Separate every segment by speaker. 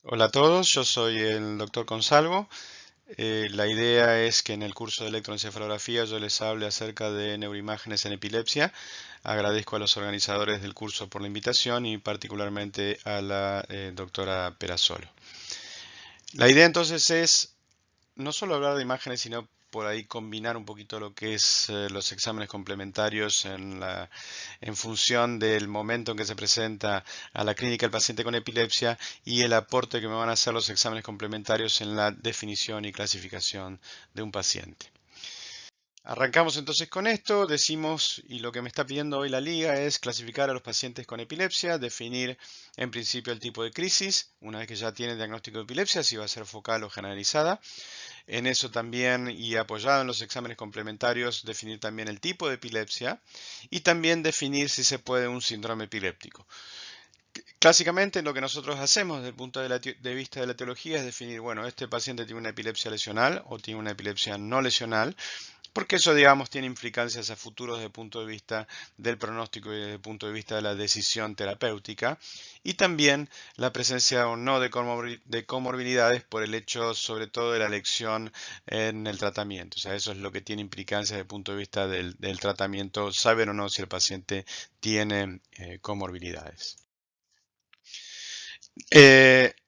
Speaker 1: Hola a todos, yo soy el doctor Consalvo. La idea es que en el curso de electroencefalografía yo les hable acerca de neuroimágenes en epilepsia. Agradezco a los organizadores del curso por la invitación y particularmente a la doctora Perazzolo. La idea entonces es no solo hablar de imágenes, sino por ahí combinar un poquito lo que es los exámenes complementarios en función del momento en que se presenta a la clínica el paciente con epilepsia y el aporte que me van a hacer los exámenes complementarios en la definición y clasificación de un paciente. Arrancamos entonces con esto, decimos, y lo que me está pidiendo hoy la liga es clasificar a los pacientes con epilepsia, definir en principio el tipo de crisis, una vez que ya tiene el diagnóstico de epilepsia, si va a ser focal o generalizada. En eso también, y apoyado en los exámenes complementarios, definir también el tipo de epilepsia y también definir si se puede un síndrome epiléptico. Clásicamente lo que nosotros hacemos desde el punto de vista de la etiología es definir, bueno, este paciente tiene una epilepsia lesional o tiene una epilepsia no lesional, porque eso, digamos, tiene implicancias a futuro desde el punto de vista del pronóstico y desde el punto de vista de la decisión terapéutica, y también la presencia o no de comorbilidades por el hecho, sobre todo, de la elección en el tratamiento. O sea, eso es lo que tiene implicancias desde el punto de vista del tratamiento, saber o no si el paciente tiene comorbilidades.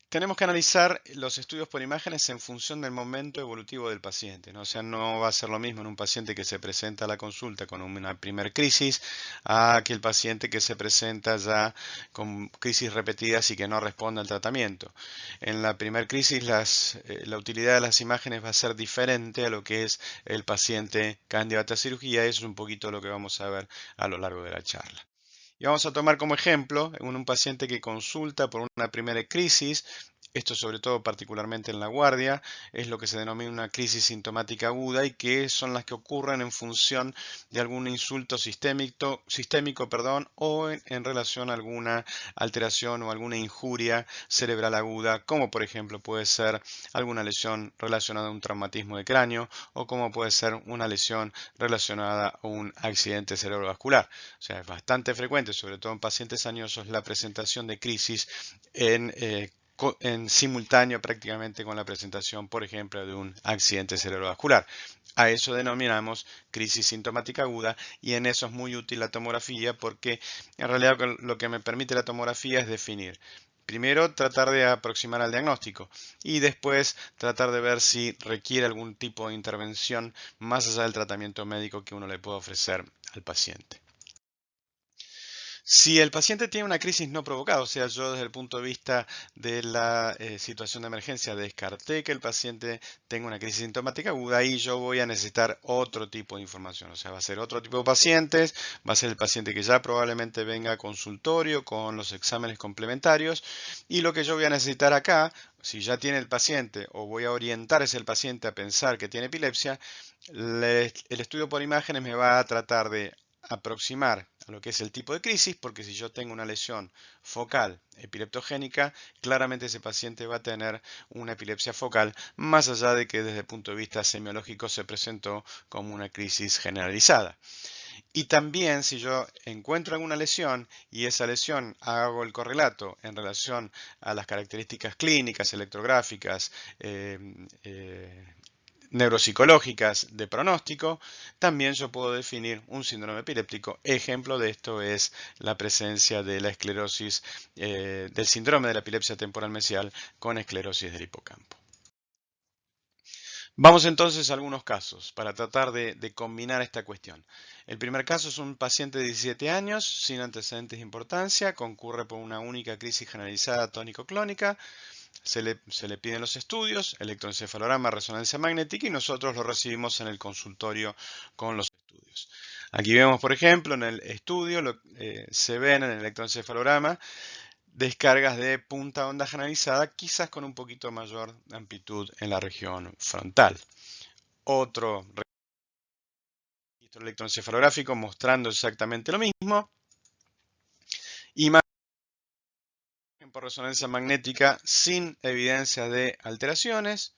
Speaker 1: Tenemos que analizar los estudios por imágenes en función del momento evolutivo del paciente, ¿no? O sea, no va a ser lo mismo en un paciente que se presenta a la consulta con una primer crisis a que el paciente que se presenta ya con crisis repetidas y que no responde al tratamiento. En la primer crisis la utilidad de las imágenes va a ser diferente a lo que es el paciente candidato a cirugía. Eso es un poquito lo que vamos a ver a lo largo de la charla. Y vamos a tomar como ejemplo un paciente que consulta por una primera crisis, esto sobre todo particularmente en la guardia, es lo que se denomina una crisis sintomática aguda y que son las que ocurren en función de algún insulto sistémico, perdón, o en relación a alguna alteración o alguna injuria cerebral aguda, como por ejemplo puede ser alguna lesión relacionada a un traumatismo de cráneo o como puede ser una lesión relacionada a un accidente cerebrovascular. O sea, es bastante frecuente, sobre todo en pacientes añosos, la presentación de crisis en simultáneo prácticamente con la presentación, por ejemplo, de un accidente cerebrovascular. A eso denominamos crisis sintomática aguda y en eso es muy útil la tomografía porque en realidad lo que me permite la tomografía es definir. Primero, tratar de aproximar al diagnóstico y después tratar de ver si requiere algún tipo de intervención más allá del tratamiento médico que uno le puede ofrecer al paciente. Si el paciente tiene una crisis no provocada, o sea, yo desde el punto de vista de la situación de emergencia descarté que el paciente tenga una crisis sintomática aguda, ahí yo voy a necesitar otro tipo de información, o sea, va a ser otro tipo de pacientes, va a ser el paciente que ya probablemente venga a consultorio con los exámenes complementarios y lo que yo voy a necesitar acá, si ya tiene el paciente o voy a orientar ese paciente a pensar que tiene epilepsia, el estudio por imágenes me va a tratar de aproximar a lo que es el tipo de crisis, porque si yo tengo una lesión focal epileptogénica, claramente ese paciente va a tener una epilepsia focal, más allá de que desde el punto de vista semiológico se presentó como una crisis generalizada. Y también si yo encuentro alguna lesión y esa lesión hago el correlato en relación a las características clínicas, electrográficas, eh, eh, neuropsicológicas de pronóstico, también yo puedo definir un síndrome epiléptico. Ejemplo de esto es la presencia de la esclerosis, del síndrome de la epilepsia temporal mesial con esclerosis del hipocampo. Vamos entonces a algunos casos para tratar de combinar esta cuestión. El primer caso es un paciente de 17 años sin antecedentes de importancia, concurre por una única crisis generalizada tónico-clónica. Se le piden los estudios, electroencefalograma, resonancia magnética y nosotros lo recibimos en el consultorio con los estudios. Aquí vemos, por ejemplo, en el estudio se ven en el electroencefalograma descargas de punta onda generalizada, quizás con un poquito mayor amplitud en la región frontal. Otro registro electroencefalográfico mostrando exactamente lo mismo. Imagen por resonancia magnética sin evidencia de alteraciones.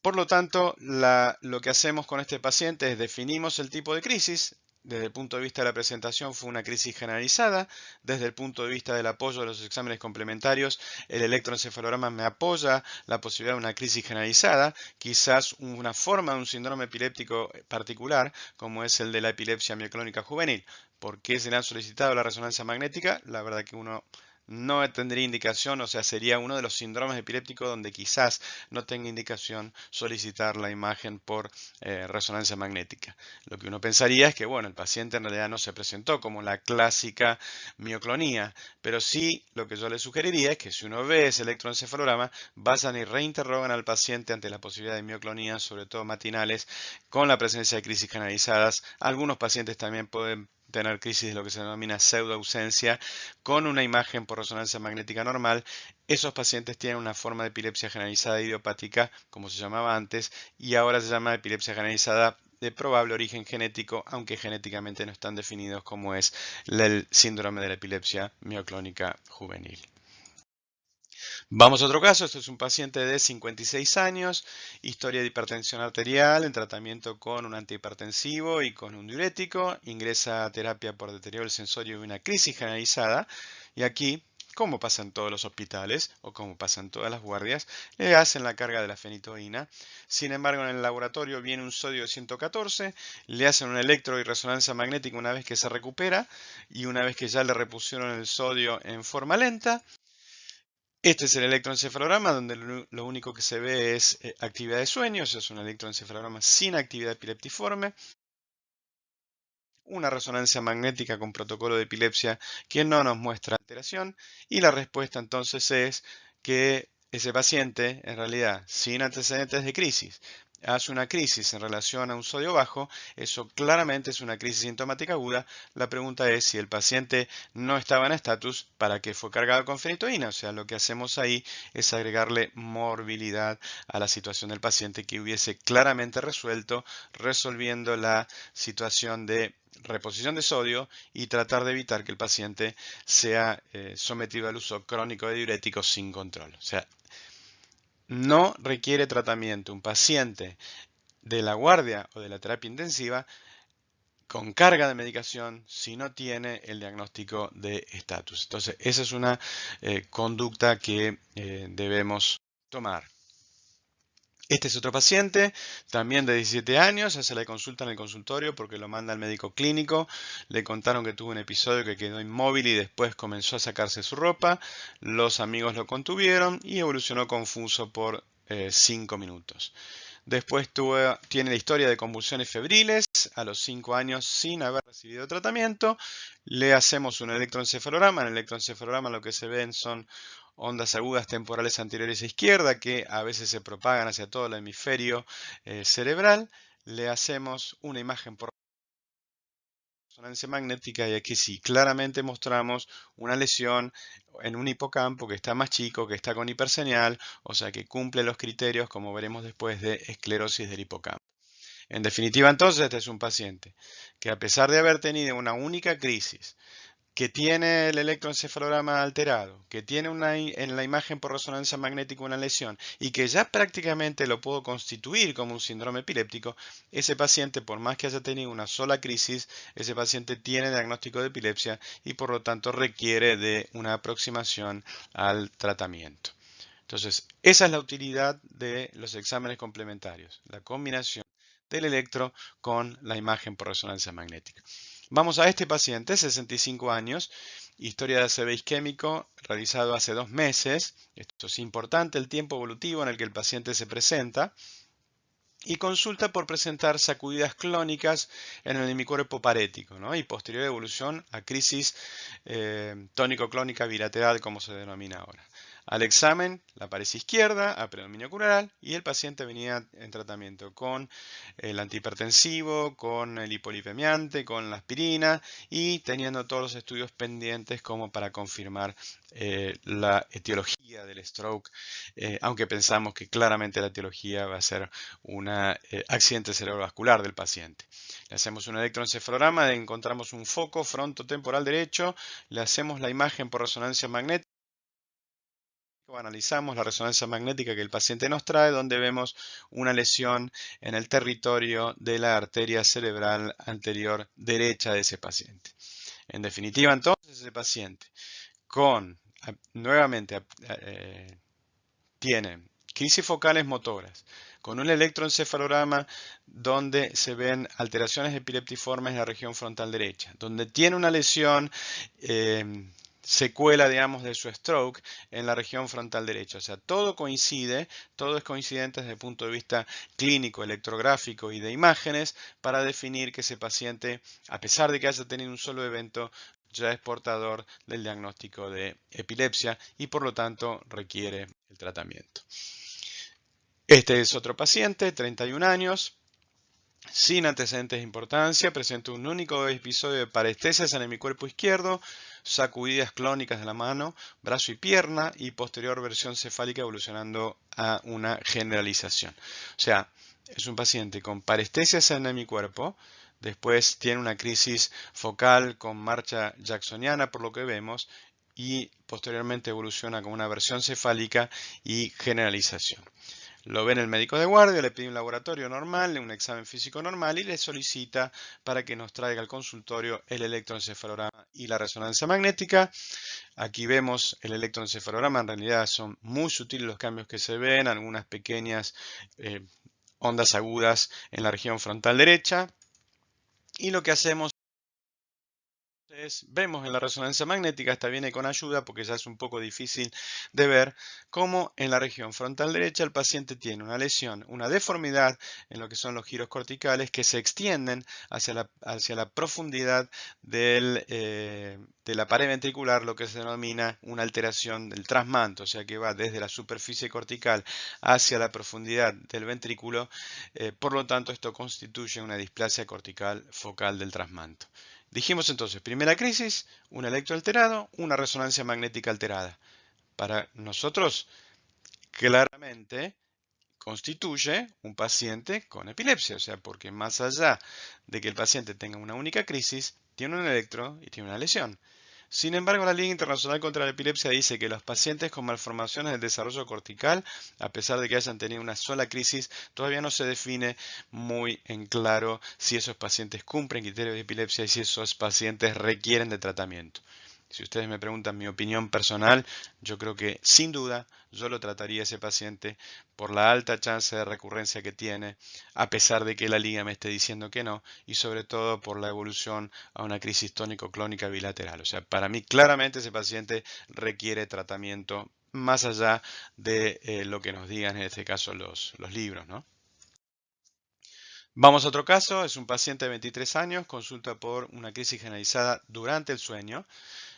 Speaker 1: Por lo tanto, lo que hacemos con este paciente es definimos el tipo de crisis, desde el punto de vista de la presentación fue una crisis generalizada. Desde el punto de vista del apoyo de los exámenes complementarios, el electroencefalograma me apoya la posibilidad de una crisis generalizada, quizás una forma de un síndrome epiléptico particular, como es el de la epilepsia mioclónica juvenil. ¿Por qué se le han solicitado la resonancia magnética? La verdad que uno no tendría indicación, o sea, sería uno de los síndromes epilépticos donde quizás no tenga indicación solicitar la imagen por resonancia magnética. Lo que uno pensaría es que, bueno, el paciente en realidad no se presentó como la clásica mioclonía, pero sí lo que yo le sugeriría es que si uno ve ese electroencefalograma, vayan y reinterrogan al paciente ante la posibilidad de mioclonía, sobre todo matinales, con la presencia de crisis canalizadas. Algunos pacientes también pueden tener crisis de lo que se denomina pseudoausencia con una imagen por resonancia magnética normal. Esos pacientes tienen una forma de epilepsia generalizada idiopática, como se llamaba antes, y ahora se llama epilepsia generalizada de probable origen genético, aunque genéticamente no están definidos como es el síndrome de la epilepsia mioclónica juvenil. Vamos a otro caso, este es un paciente de 56 años, historia de hipertensión arterial, en tratamiento con un antihipertensivo y con un diurético, ingresa a terapia por deterioro del sensorio y una crisis generalizada, y aquí, como pasa en todos los hospitales o como pasa en todas las guardias, le hacen la carga de la fenitoína. Sin embargo, en el laboratorio viene un sodio de 114, le hacen un electro y resonancia magnética una vez que se recupera y una vez que ya le repusieron el sodio en forma lenta. Este es el electroencefalograma donde lo único que se ve es actividad de sueño, es un electroencefalograma sin actividad epileptiforme, una resonancia magnética con protocolo de epilepsia que no nos muestra alteración y la respuesta entonces es que ese paciente en realidad sin antecedentes de crisis hace una crisis en relación a un sodio bajo, eso claramente es una crisis sintomática aguda. La pregunta es si el paciente no estaba en estatus, ¿para qué fue cargado con fenitoína? O sea, lo que hacemos ahí es agregarle morbilidad a la situación del paciente que hubiese claramente resolviendo la situación de reposición de sodio y tratar de evitar que el paciente sea sometido al uso crónico de diuréticos sin control. O sea, no requiere tratamiento un paciente de la guardia o de la terapia intensiva con carga de medicación si no tiene el diagnóstico de estatus. Entonces, esa es una conducta que debemos tomar. Este es otro paciente, también de 17 años, hace la consulta en el consultorio porque lo manda al médico clínico. Le contaron que tuvo un episodio que quedó inmóvil y después comenzó a sacarse su ropa. Los amigos lo contuvieron y evolucionó confuso por 5 minutos. Después tiene la historia de convulsiones febriles a los 5 años sin haber recibido tratamiento. Le hacemos un electroencefalograma. En el electroencefalograma lo que se ven son ondas agudas temporales anteriores a izquierda que a veces se propagan hacia todo el hemisferio cerebral. Le hacemos una imagen por resonancia magnética y aquí sí, claramente mostramos una lesión en un hipocampo que está más chico, que está con hiperseñal, o sea que cumple los criterios, como veremos después, de esclerosis del hipocampo. En definitiva, entonces, este es un paciente que a pesar de haber tenido una única crisis, que tiene el electroencefalograma alterado, que tiene en la imagen por resonancia magnética una lesión y que ya prácticamente lo puedo constituir como un síndrome epiléptico, ese paciente, por más que haya tenido una sola crisis, ese paciente tiene diagnóstico de epilepsia y por lo tanto requiere de una aproximación al tratamiento. Entonces, esa es la utilidad de los exámenes complementarios, la combinación del electro con la imagen por resonancia magnética. Vamos a este paciente, 65 años, historia de ACV isquémico realizado hace 2 meses. Esto es importante, el tiempo evolutivo en el que el paciente se presenta. Y consulta por presentar sacudidas clónicas en el hemicuerpo parético, ¿no? Y posterior evolución a crisis tónico-clónica bilateral, como se denomina ahora. Al examen, la pared izquierda, a predominio ocular, y el paciente venía en tratamiento con el antihipertensivo, con el hipolipemiante, con la aspirina y teniendo todos los estudios pendientes como para confirmar la etiología del stroke, aunque pensamos que claramente la etiología va a ser un accidente cerebrovascular del paciente. Le hacemos un electroencefalograma, encontramos un foco frontotemporal derecho, le hacemos la imagen por resonancia magnética Analizamos la resonancia magnética que el paciente nos trae, donde vemos una lesión en el territorio de la arteria cerebral anterior derecha de ese paciente. En definitiva, entonces, ese paciente nuevamente tiene crisis focales motoras, con un electroencefalograma donde se ven alteraciones epileptiformes en la región frontal derecha, donde tiene una lesión secuela, digamos, de su stroke en la región frontal derecha. O sea, todo coincide, todo es coincidente desde el punto de vista clínico, electrográfico y de imágenes para definir que ese paciente, a pesar de que haya tenido un solo evento, ya es portador del diagnóstico de epilepsia y por lo tanto requiere el tratamiento. Este es otro paciente, 31 años, sin antecedentes de importancia, presenta un único episodio de parestesias en el hemisferio izquierdo, sacudidas clónicas de la mano, brazo y pierna y posterior versión cefálica evolucionando a una generalización. O sea, es un paciente con parestesias en el hemicuerpo, después tiene una crisis focal con marcha jacksoniana por lo que vemos y posteriormente evoluciona con una versión cefálica y generalización. Lo ve el médico de guardia, le pide un laboratorio normal, un examen físico normal y le solicita para que nos traiga al consultorio el electroencefalograma y la resonancia magnética. Aquí vemos el electroencefalograma, en realidad son muy sutiles los cambios que se ven, algunas pequeñas ondas agudas en la región frontal derecha. Y lo que hacemos vemos en la resonancia magnética, esta viene con ayuda porque ya es un poco difícil de ver, cómo en la región frontal derecha el paciente tiene una lesión, una deformidad en lo que son los giros corticales que se extienden hacia la profundidad de la pared ventricular, lo que se denomina una alteración del trasmanto, o sea que va desde la superficie cortical hacia la profundidad del ventrículo, por lo tanto esto constituye una displasia cortical focal del trasmanto. Dijimos entonces, primera crisis, un electro alterado, una resonancia magnética alterada. Para nosotros, claramente constituye un paciente con epilepsia, o sea, porque más allá de que el paciente tenga una única crisis, tiene un electro y tiene una lesión. Sin embargo, la Liga Internacional contra la Epilepsia dice que los pacientes con malformaciones del desarrollo cortical, a pesar de que hayan tenido una sola crisis, todavía no se define muy en claro si esos pacientes cumplen criterios de epilepsia y si esos pacientes requieren de tratamiento. Si ustedes me preguntan mi opinión personal, yo creo que sin duda yo lo trataría a ese paciente por la alta chance de recurrencia que tiene, a pesar de que la liga me esté diciendo que no, y sobre todo por la evolución a una crisis tónico-clónica bilateral. O sea, para mí claramente ese paciente requiere tratamiento más allá de lo que nos digan en este caso los libros, ¿no? Vamos a otro caso, es un paciente de 23 años, consulta por una crisis generalizada durante el sueño.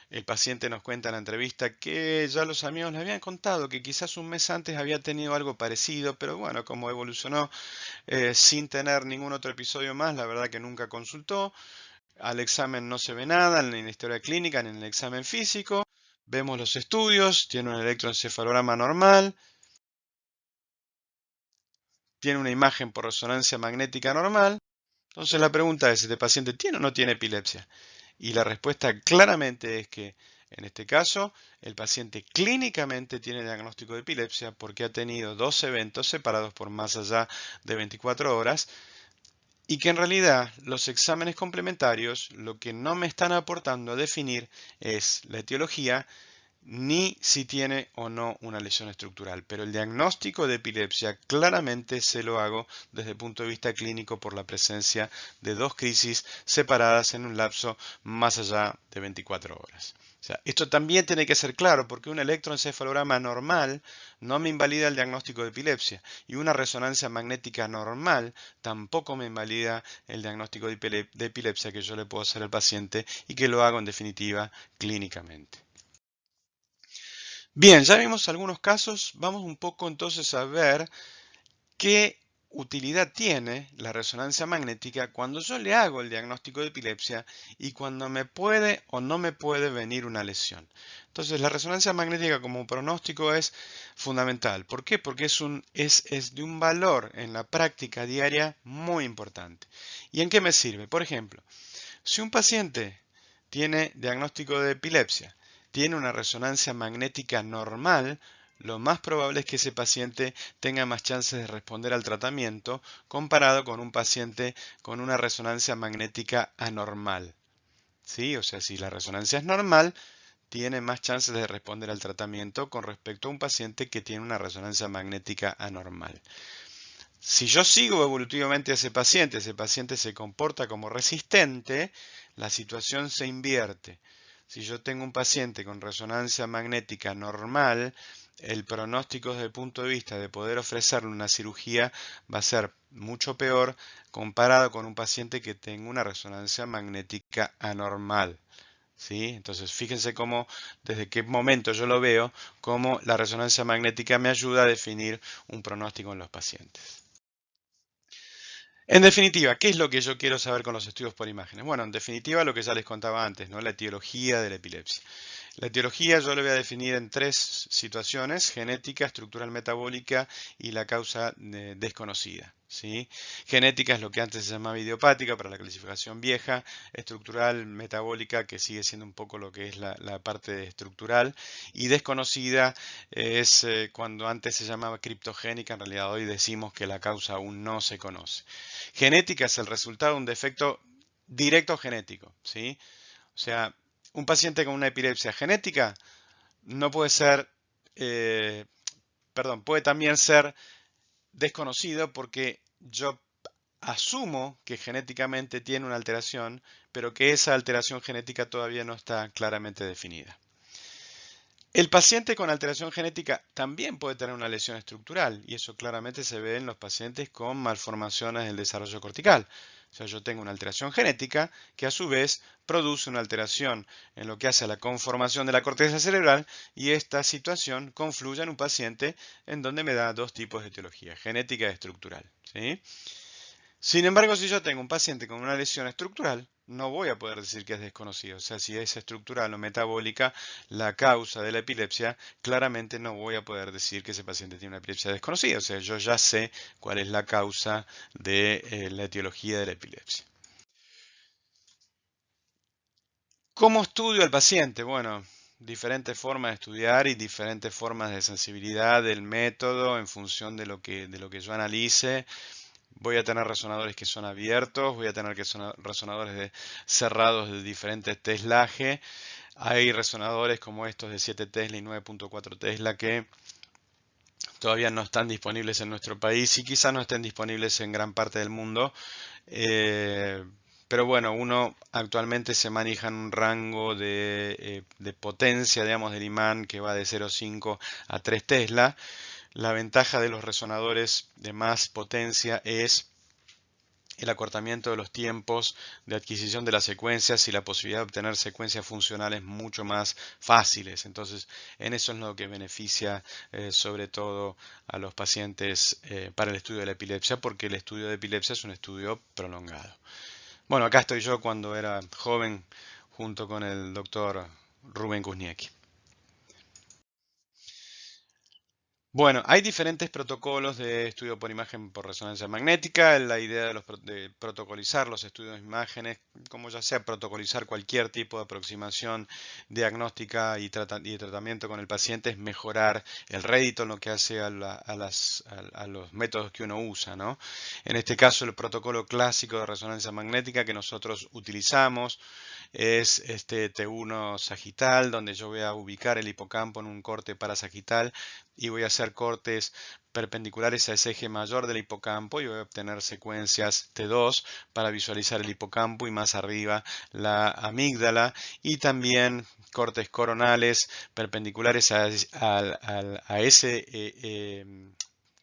Speaker 1: El paciente nos cuenta en la entrevista que ya los amigos le habían contado que quizás un mes antes había tenido algo parecido, pero bueno, como evolucionó sin tener ningún otro episodio más, la verdad que nunca consultó. Al examen no se ve nada, ni en la historia clínica, ni en el examen físico. Vemos los estudios, tiene un electroencefalograma normal, tiene una imagen por resonancia magnética normal. Entonces la pregunta es, ¿este paciente tiene o no tiene epilepsia? Y la respuesta claramente es que en este caso el paciente clínicamente tiene diagnóstico de epilepsia porque ha tenido dos eventos separados por más allá de 24 horas y que en realidad los exámenes complementarios lo que no me están aportando a definir es la etiología ni si tiene o no una lesión estructural, pero el diagnóstico de epilepsia claramente se lo hago desde el punto de vista clínico por la presencia de dos crisis separadas en un lapso más allá de 24 horas. O sea, esto también tiene que ser claro porque un electroencefalograma normal no me invalida el diagnóstico de epilepsia y una resonancia magnética normal tampoco me invalida el diagnóstico de epilepsia que yo le puedo hacer al paciente y que lo hago en definitiva clínicamente. Bien, ya vimos algunos casos, vamos un poco entonces a ver qué utilidad tiene la resonancia magnética cuando yo le hago el diagnóstico de epilepsia y cuando me puede o no me puede venir una lesión. Entonces la resonancia magnética como pronóstico es fundamental. ¿Por qué? Porque es de un valor en la práctica diaria muy importante. ¿Y en qué me sirve? Por ejemplo, si un paciente tiene diagnóstico de epilepsia, tiene una resonancia magnética normal, lo más probable es que ese paciente tenga más chances de responder al tratamiento comparado con un paciente con una resonancia magnética anormal. ¿Sí? O sea, si la resonancia es normal, tiene más chances de responder al tratamiento con respecto a un paciente que tiene una resonancia magnética anormal. Si yo sigo evolutivamente a ese paciente se comporta como resistente, la situación se invierte. Si yo tengo un paciente con resonancia magnética normal, el pronóstico desde el punto de vista de poder ofrecerle una cirugía va a ser mucho peor comparado con un paciente que tenga una resonancia magnética anormal. ¿Sí? Entonces, fíjense cómo, desde qué momento yo lo veo, cómo la resonancia magnética me ayuda a definir un pronóstico en los pacientes. En definitiva, ¿qué es lo que yo quiero saber con los estudios por imágenes? Bueno, en definitiva, lo que ya les contaba antes, ¿no? La etiología de la epilepsia. La etiología yo la voy a definir en tres situaciones: genética, estructural metabólica y la causa desconocida. ¿Sí? Genética es lo que antes se llamaba idiopática para la clasificación vieja, estructural metabólica, que sigue siendo un poco lo que es la parte estructural, y desconocida es cuando antes se llamaba criptogénica, en realidad hoy decimos que la causa aún no se conoce. Genética es el resultado de un defecto directo genético, ¿sí? O sea, un paciente con una epilepsia genética no puede ser, eh, perdón, puede también ser desconocido porque yo asumo que genéticamente tiene una alteración, pero que esa alteración genética todavía no está claramente definida. El paciente con alteración genética también puede tener una lesión estructural y eso claramente se ve en los pacientes con malformaciones del desarrollo cortical. O sea, yo tengo una alteración genética que a su vez produce una alteración en lo que hace a la conformación de la corteza cerebral y esta situación confluye en un paciente en donde me da dos tipos de etiología, genética y estructural. ¿Sí? Sin embargo, si yo tengo un paciente con una lesión estructural, no voy a poder decir que es desconocido. O sea, si es estructural o metabólica la causa de la epilepsia, claramente no voy a poder decir que ese paciente tiene una epilepsia desconocida. O sea, yo ya sé cuál es la causa de la etiología de la epilepsia. ¿Cómo estudio al paciente? Bueno, diferentes formas de estudiar y diferentes formas de sensibilidad del método en función de lo que yo analice. Voy a tener resonadores que son abiertos, voy a tener que son resonadores cerrados de diferentes teslaje. Hay resonadores como estos de 7 Tesla y 9.4 Tesla que todavía no están disponibles en nuestro país y quizás no estén disponibles en gran parte del mundo. Eh, pero bueno, uno actualmente se maneja en un rango de potencia, digamos, del imán que va de 0,5 a 3 Tesla. La ventaja de los resonadores de más potencia es el acortamiento de los tiempos de adquisición de las secuencias y la posibilidad de obtener secuencias funcionales mucho más fáciles. Entonces, en eso es lo que beneficia sobre todo a los pacientes para el estudio de la epilepsia, porque el estudio de epilepsia es un estudio prolongado. Bueno, acá estoy yo cuando era joven junto con el doctor Rubén Kuzniecki. Bueno, hay diferentes protocolos de estudio por imagen por resonancia magnética. La idea de protocolizar los estudios de imágenes, como ya sea protocolizar cualquier tipo de aproximación diagnóstica y de tratamiento con el paciente, es mejorar el rédito en lo que hace a los métodos que uno usa, ¿no? En este caso, el protocolo clásico de resonancia magnética que nosotros utilizamos es este T1 sagital, donde yo voy a ubicar el hipocampo en un corte parasagital y voy a hacer cortes perpendiculares a ese eje mayor del hipocampo y voy a obtener secuencias T2 para visualizar el hipocampo y más arriba la amígdala y también cortes coronales perpendiculares a ese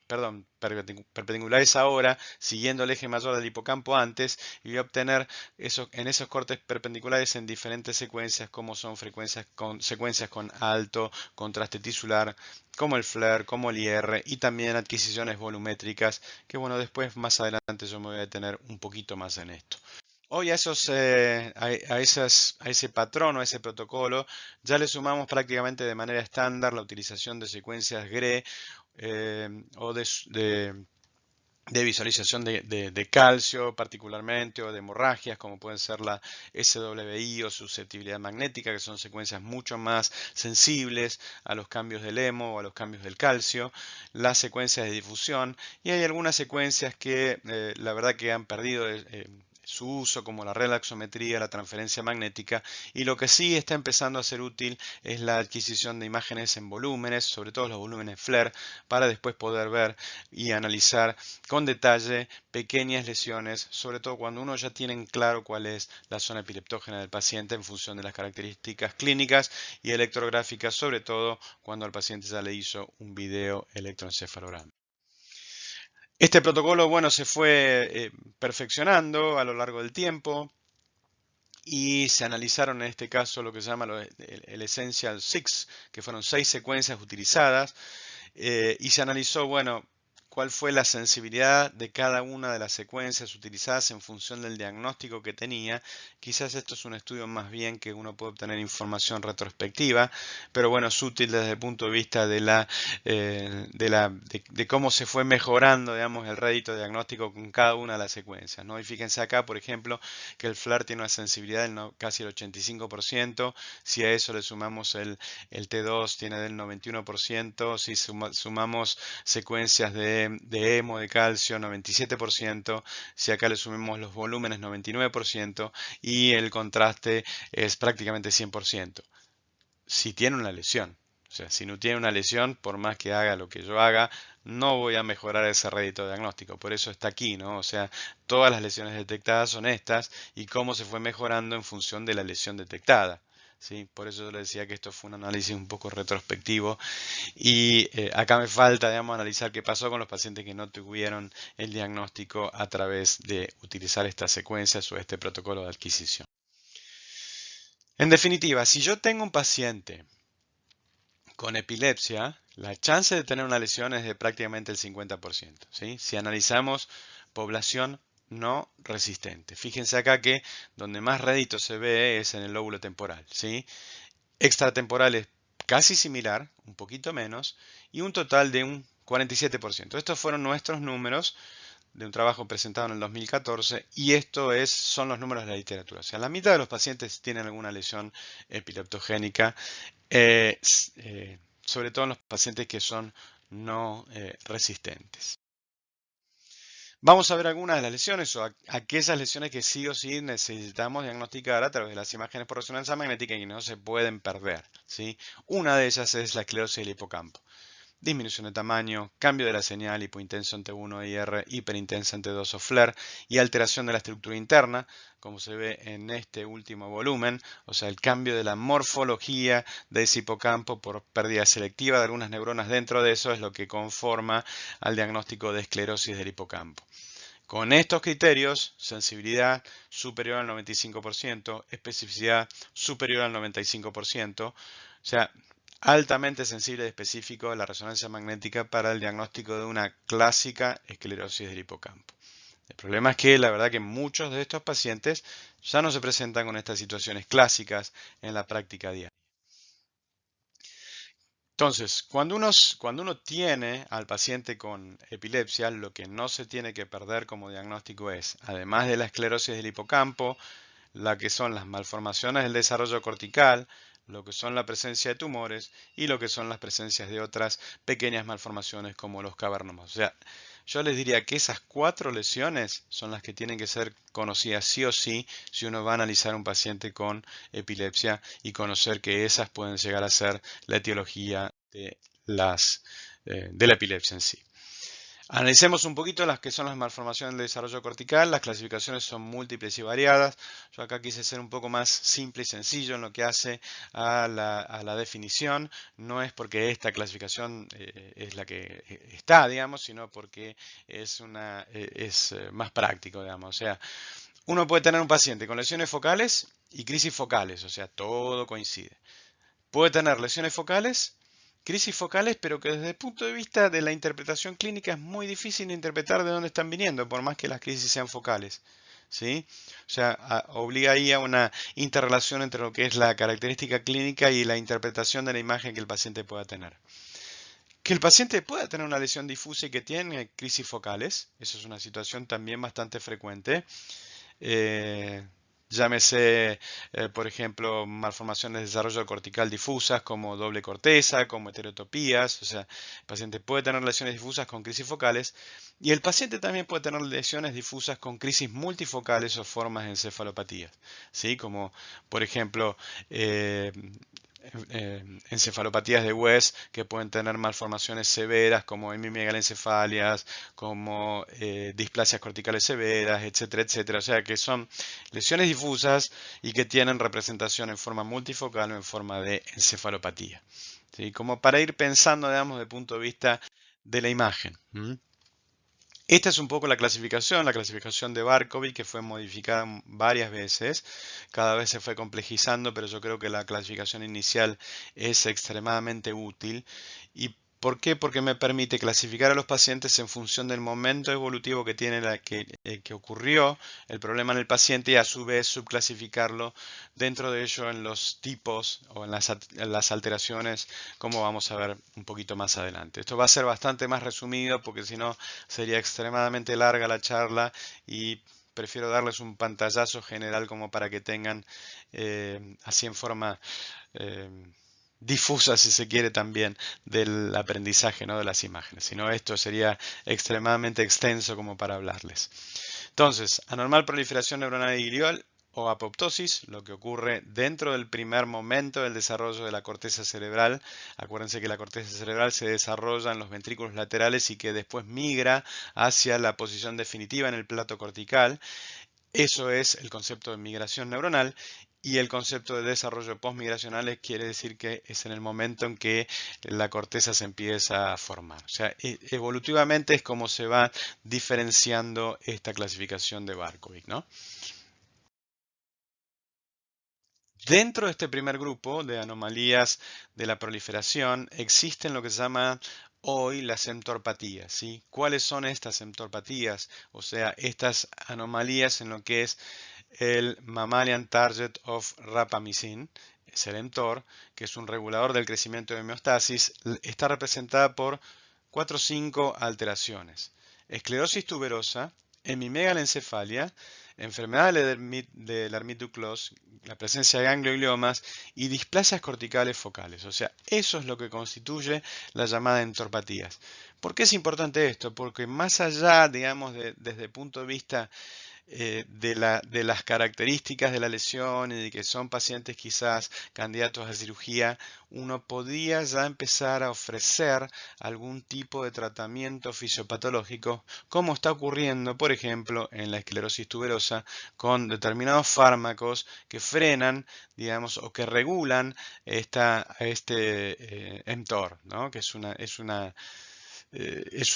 Speaker 1: perdón, perpendiculares ahora, siguiendo el eje mayor del hipocampo antes, y voy a obtener en esos cortes perpendiculares en diferentes secuencias, como son secuencias con alto contraste tisular, como el FLAIR, como el IR, y también adquisiciones volumétricas, que bueno, después más adelante yo me voy a detener un poquito más en esto. Hoy a ese patrón o a ese protocolo ya le sumamos prácticamente de manera estándar la utilización de secuencias GRE o de visualización de calcio particularmente, o de hemorragias como pueden ser la SWI o susceptibilidad magnética, que son secuencias mucho más sensibles a los cambios del hemo o a los cambios del calcio, las secuencias de difusión, y hay algunas secuencias que la verdad que han perdido su uso, como la relaxometría, la transferencia magnética, y lo que sí está empezando a ser útil es la adquisición de imágenes en volúmenes, sobre todo los volúmenes FLAIR, para después poder ver y analizar con detalle pequeñas lesiones, sobre todo cuando uno ya tiene en claro cuál es la zona epileptógena del paciente en función de las características clínicas y electrográficas, sobre todo cuando al paciente ya le hizo un video electroencefalograma. Este protocolo, bueno, se fue perfeccionando a lo largo del tiempo y se analizaron en este caso lo que se llama el Essential 6, que fueron 6 secuencias utilizadas, y se analizó, bueno, cuál fue la sensibilidad de cada una de las secuencias utilizadas en función del diagnóstico que tenía. Quizás esto es un estudio más bien que uno puede obtener información retrospectiva, pero bueno, es útil desde el punto de vista de cómo se fue mejorando, digamos, el rédito diagnóstico con cada una de las secuencias, ¿no? Y fíjense acá, por ejemplo, que el FLAIR tiene una sensibilidad del casi el 85%. Si a eso le sumamos el T2 tiene del 91%, si sumamos secuencias de hemo, de calcio, 97%, si acá le sumamos los volúmenes, 99%, y el contraste es prácticamente 100%. Si tiene una lesión, o sea, si no tiene una lesión, por más que haga lo que yo haga, no voy a mejorar ese rédito diagnóstico. Por eso está aquí, ¿no? O sea, todas las lesiones detectadas son estas y cómo se fue mejorando en función de la lesión detectada. ¿Sí? Por eso yo le decía que esto fue un análisis un poco retrospectivo y acá me falta, digamos, analizar qué pasó con los pacientes que no tuvieron el diagnóstico a través de utilizar estas secuencias o este protocolo de adquisición. En definitiva, si yo tengo un paciente con epilepsia, la chance de tener una lesión es de prácticamente el 50%, ¿sí? Si analizamos población no resistente. Fíjense acá que donde más rédito se ve es en el lóbulo temporal, ¿sí? Extratemporal es casi similar, un poquito menos, y un total de un 47%. Estos fueron nuestros números de un trabajo presentado en el 2014 y son los números de la literatura. O sea, la mitad de los pacientes tienen alguna lesión epileptogénica, eh, sobre todo en los pacientes que son no resistentes. Vamos a ver algunas de las lesiones o aquellas lesiones que sí o sí necesitamos diagnosticar a través de las imágenes por resonancia magnética y que no se pueden perder, ¿sí? Una de ellas es la esclerosis del hipocampo. Disminución de tamaño, cambio de la señal hipointenso en T1 y R, hiperintensa en T2 o FLAIR y alteración de la estructura interna, como se ve en este último volumen, o sea, el cambio de la morfología de ese hipocampo por pérdida selectiva de algunas neuronas dentro de eso es lo que conforma al diagnóstico de esclerosis del hipocampo. Con estos criterios, sensibilidad superior al 95%, especificidad superior al 95%, o sea, altamente sensible y específico a la resonancia magnética para el diagnóstico de una clásica esclerosis del hipocampo. El problema es que la verdad que muchos de estos pacientes ya no se presentan con estas situaciones clásicas en la práctica diaria. Entonces, cuando uno tiene al paciente con epilepsia, lo que no se tiene que perder como diagnóstico es, además de la esclerosis del hipocampo, la que son las malformaciones del desarrollo cortical, lo que son la presencia de tumores y lo que son las presencias de otras pequeñas malformaciones como los cavernomas. O sea, yo les diría que esas 4 lesiones son las que tienen que ser conocidas sí o sí si uno va a analizar un paciente con epilepsia y conocer que esas pueden llegar a ser la etiología de la epilepsia en sí. Analicemos un poquito las que son las malformaciones del desarrollo cortical. Las clasificaciones son múltiples y variadas. Yo acá quise ser un poco más simple y sencillo en lo que hace a la definición. No es porque esta clasificación es la que está, digamos, sino porque es más práctico, digamos. O sea, uno puede tener un paciente con lesiones focales y crisis focales, o sea, todo coincide. Puede tener lesiones focales, crisis focales, pero que desde el punto de vista de la interpretación clínica es muy difícil de interpretar de dónde están viniendo, por más que las crisis sean focales. ¿Sí? O sea, obliga ahí a una interrelación entre lo que es la característica clínica y la interpretación de la imagen que el paciente pueda tener. Que el paciente pueda tener una lesión difusa y que tiene crisis focales, eso es una situación también bastante frecuente. Eh, Llámese, por ejemplo, malformaciones de desarrollo cortical difusas como doble corteza, como heterotopías, o sea, el paciente puede tener lesiones difusas con crisis focales y el paciente también puede tener lesiones difusas con crisis multifocales o formas de encefalopatías, ¿sí? Como, por ejemplo, eh, encefalopatías de West que pueden tener malformaciones severas como hemimegalencephalias, como displasias corticales severas, etcétera, etcétera. O sea que son lesiones difusas y que tienen representación en forma multifocal o en forma de encefalopatía. ¿Sí? Como para ir pensando, digamos, desde el punto de vista de la imagen. Esta es un poco la clasificación de Barkovich, que fue modificada varias veces. Cada vez se fue complejizando, pero yo creo que la clasificación inicial es extremadamente útil. ¿Y por qué? Porque me permite clasificar a los pacientes en función del momento evolutivo que tiene que ocurrió el problema en el paciente y a su vez subclasificarlo dentro de ello en los tipos o en las alteraciones, como vamos a ver un poquito más adelante. Esto va a ser bastante más resumido porque si no sería extremadamente larga la charla y prefiero darles un pantallazo general como para que tengan así en forma eh, difusa, si se quiere, también del aprendizaje, ¿no? De las imágenes. Si no, esto sería extremadamente extenso como para hablarles. Entonces, anormal proliferación neuronal y glial o apoptosis, lo que ocurre dentro del primer momento del desarrollo de la corteza cerebral. Acuérdense que la corteza cerebral se desarrolla en los ventrículos laterales y que después migra hacia la posición definitiva en el plato cortical. Eso es el concepto de migración neuronal. Y el concepto de desarrollo postmigracional quiere decir que es en el momento en que la corteza se empieza a formar. O sea, evolutivamente es como se va diferenciando esta clasificación de Barkovich, ¿no? Dentro de este primer grupo de anomalías de la proliferación existen lo que se llama hoy las entorpatías, ¿sí? ¿Cuáles son estas entorpatías? O sea, estas anomalías en lo que es el Mammalian Target of Rapamycin, es el mTOR, que es un regulador del crecimiento de homeostasis, está representada por 4 o 5 alteraciones. Esclerosis tuberosa, hemimegalencefalia, enfermedad de Lermite-Duclos, la presencia de gangliogliomas y displasias corticales focales. O sea, eso es lo que constituye la llamada entorpatías. ¿Por qué es importante esto? Porque más allá, digamos, desde el punto de vista de las características de la lesión y de que son pacientes quizás candidatos a cirugía, uno podría ya empezar a ofrecer algún tipo de tratamiento fisiopatológico, como está ocurriendo, por ejemplo, en la esclerosis tuberosa, con determinados fármacos que frenan, digamos, o que regulan este mTOR, ¿no? Que es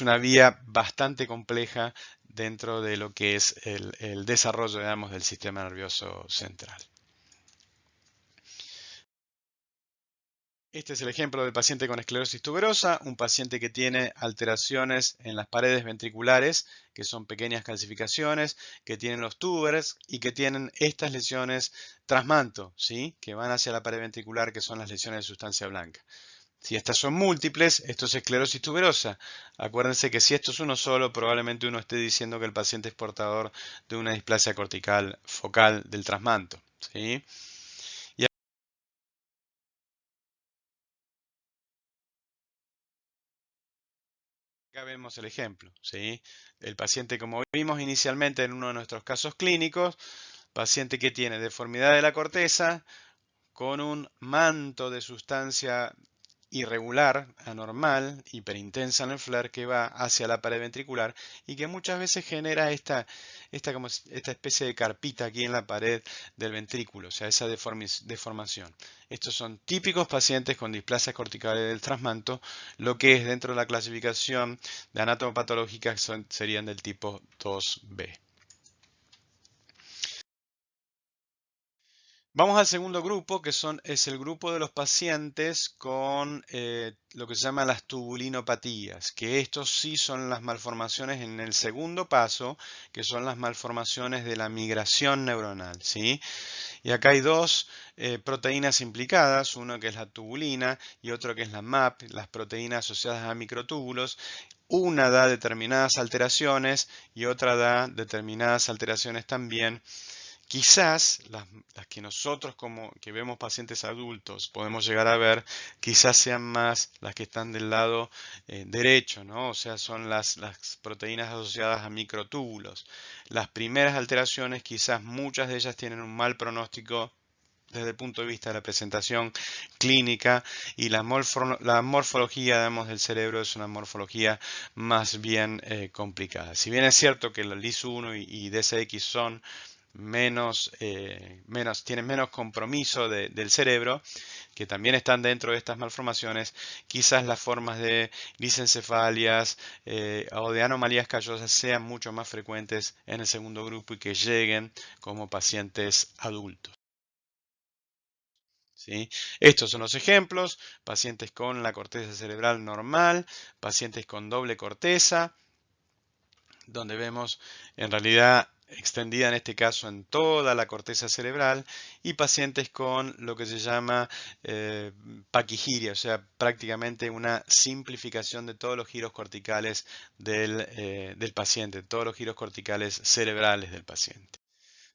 Speaker 1: una vía bastante compleja dentro de lo que es el desarrollo, digamos, del sistema nervioso central. Este es el ejemplo del paciente con esclerosis tuberosa, un paciente que tiene alteraciones en las paredes ventriculares, que son pequeñas calcificaciones, que tienen los túberes y que tienen estas lesiones tras manto, ¿sí? Que van hacia la pared ventricular, que son las lesiones de sustancia blanca. Si estas son múltiples, esto es esclerosis tuberosa. Acuérdense que si esto es uno solo, probablemente uno esté diciendo que el paciente es portador de una displasia cortical focal del trasmanto, ¿sí? Y acá vemos el ejemplo, ¿sí? El paciente, como vimos inicialmente en uno de nuestros casos clínicos, paciente que tiene deformidad de la corteza con un manto de sustancia irregular, anormal, hiperintensa en el FLAIR que va hacia la pared ventricular y que muchas veces genera esta especie de carpita aquí en la pared del ventrículo, o sea, esa deformación. Estos son típicos pacientes con displasias corticales del trasmanto, lo que es dentro de la clasificación de anatomopatológicas serían del tipo 2B. Vamos al segundo grupo, que es el grupo de los pacientes con lo que se llama las tubulinopatías, que estos sí son las malformaciones en el segundo paso, que son las malformaciones de la migración neuronal, ¿sí? Y acá hay dos proteínas implicadas, uno que es la tubulina y otro que es la MAP, las proteínas asociadas a microtúbulos. Una da determinadas alteraciones y otra da determinadas alteraciones también. Quizás las que nosotros como que vemos pacientes adultos podemos llegar a ver, quizás sean más las que están del lado derecho, ¿no? O sea, son las proteínas asociadas a microtúbulos. Las primeras alteraciones, quizás muchas de ellas tienen un mal pronóstico desde el punto de vista de la presentación clínica y la morfología, digamos, del cerebro es una morfología más bien complicada. Si bien es cierto que los LIS1 y DSX son tienen menos compromiso del cerebro, que también están dentro de estas malformaciones, quizás las formas de lisencefalias o de anomalías callosas sean mucho más frecuentes en el segundo grupo y que lleguen como pacientes adultos. ¿Sí? Estos son los ejemplos: pacientes con la corteza cerebral normal, pacientes con doble corteza, donde vemos en realidad extendida en este caso en toda la corteza cerebral, y pacientes con lo que se llama paquigiria, o sea, prácticamente una simplificación de todos los giros corticales del paciente, todos los giros corticales cerebrales del paciente.